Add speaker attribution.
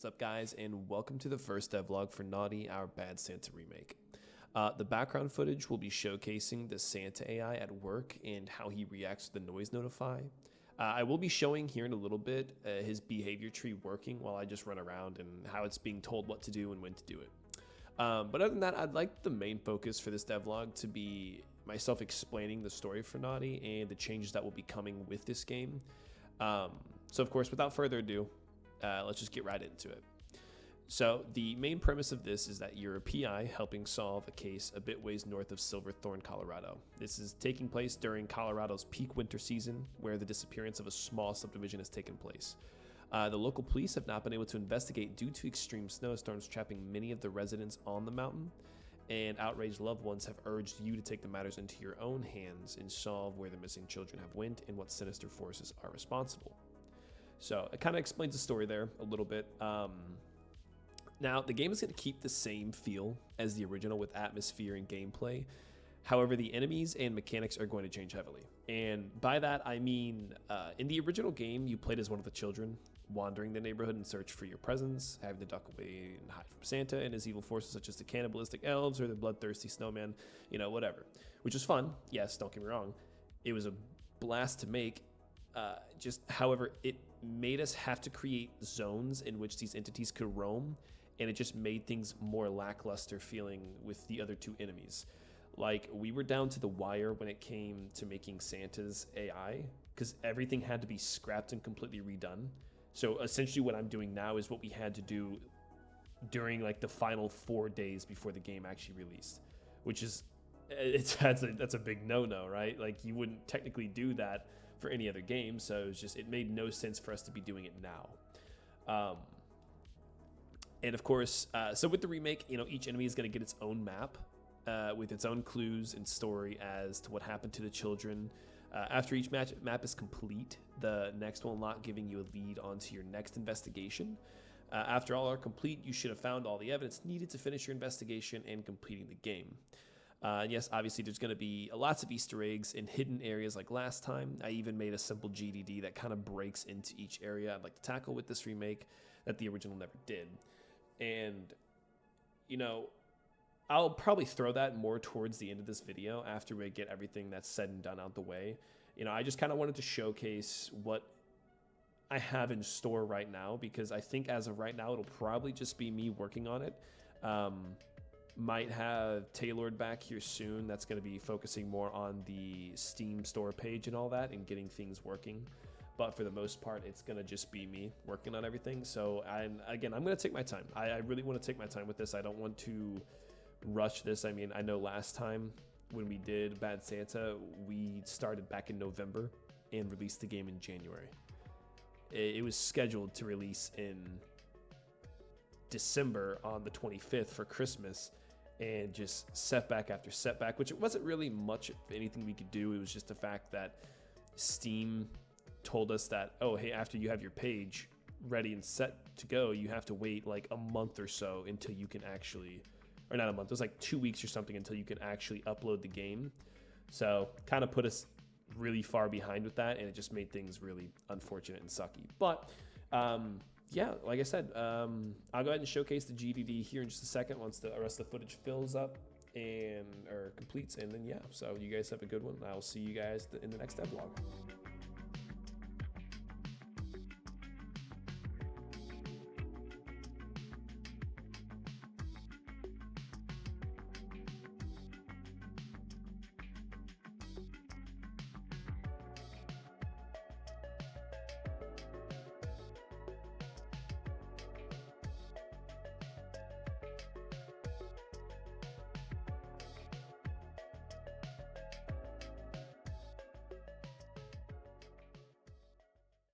Speaker 1: What's up, guys, and welcome to the first devlog for Naughty, our Bad Santa remake. The background footage will be showcasing the Santa AI at work and how he reacts to the noise notify. I will be showing here in a little bit his behavior tree working while I just run around and how it's being told what to do and when to do it. But other than that, I'd like the main focus for this devlog to be myself explaining the story for Naughty and the changes that will be coming with this game. So of course, without further ado, let's just get right into it. So the main premise of this is that you're a PI helping solve a case a bit ways north of Silverthorne, Colorado. This is taking place during Colorado's peak winter season, where the disappearance of a small subdivision has taken place. The local police have not been able to investigate due to extreme snowstorms trapping many of the residents on the mountain, and outraged loved ones have urged you to take the matters into your own hands and solve where the missing children have went and what sinister forces are responsible. So it kind of explains the story there a little bit. Now, the game is going to keep the same feel as the original with atmosphere and gameplay. However, the enemies and mechanics are going to change heavily. And by that, I mean, in the original game, you played as one of the children, wandering the neighborhood in search for your presents, having to duck away and hide from Santa and his evil forces such as the cannibalistic elves or the bloodthirsty snowman, you know, whatever. Which was fun, yes, don't get me wrong. It was a blast to make. However, it made us have to create zones in which these entities could roam, and it just made things more lackluster feeling with the other two enemies. Like, we were down to the wire when it came to making Santa's AI, because everything had to be scrapped and completely redone. So essentially what I'm doing now is what we had to do during like the final 4 days before the game actually released, which is, that's a big no-no, right? Like, you wouldn't technically do that for any other game, so it's just, it made no sense for us to be doing it now. And of course, so with the remake, you know, each enemy is going to get its own map with its own clues and story as to what happened to the children. After each map is complete, the next will unlock, giving you a lead onto your next investigation. After all are complete, you should have found all the evidence needed to finish your investigation and completing the game. Yes, obviously there's going to be lots of Easter eggs in hidden areas like last time. I even made a simple GDD that kind of breaks into each area I'd like to tackle with this remake that the original never did. And, you know, I'll probably throw that more towards the end of this video after we get everything that's said and done out the way. You know, I just kind of wanted to showcase what I have in store right now, because I think as of right now, it'll probably just be me working on it. Might have Tailored back here soon. That's going to be focusing more on the Steam store page and all that and getting things working. But for the most part, it's going to just be me working on everything. So I'm going to take my time. I really want to take my time with this. I don't want to rush this. I mean, I know last time when we did Bad Santa, we started back in November and released the game in January. It was scheduled to release in December on the 25th for Christmas, and just setback after setback, which it wasn't really much of anything we could do. It was just the fact that Steam told us that, oh, hey, after you have your page ready and set to go, you have to wait like a month or so until you can actually, or not a month, it was like 2 weeks or something until you can actually upload the game. So kind of put us really far behind with that, and it just made things really unfortunate and sucky. But yeah, like I said, I'll go ahead and showcase the GDD here in just a second once the rest of the footage fills up or completes, and then yeah, so you guys have a good one. I'll see you guys in the next devlog.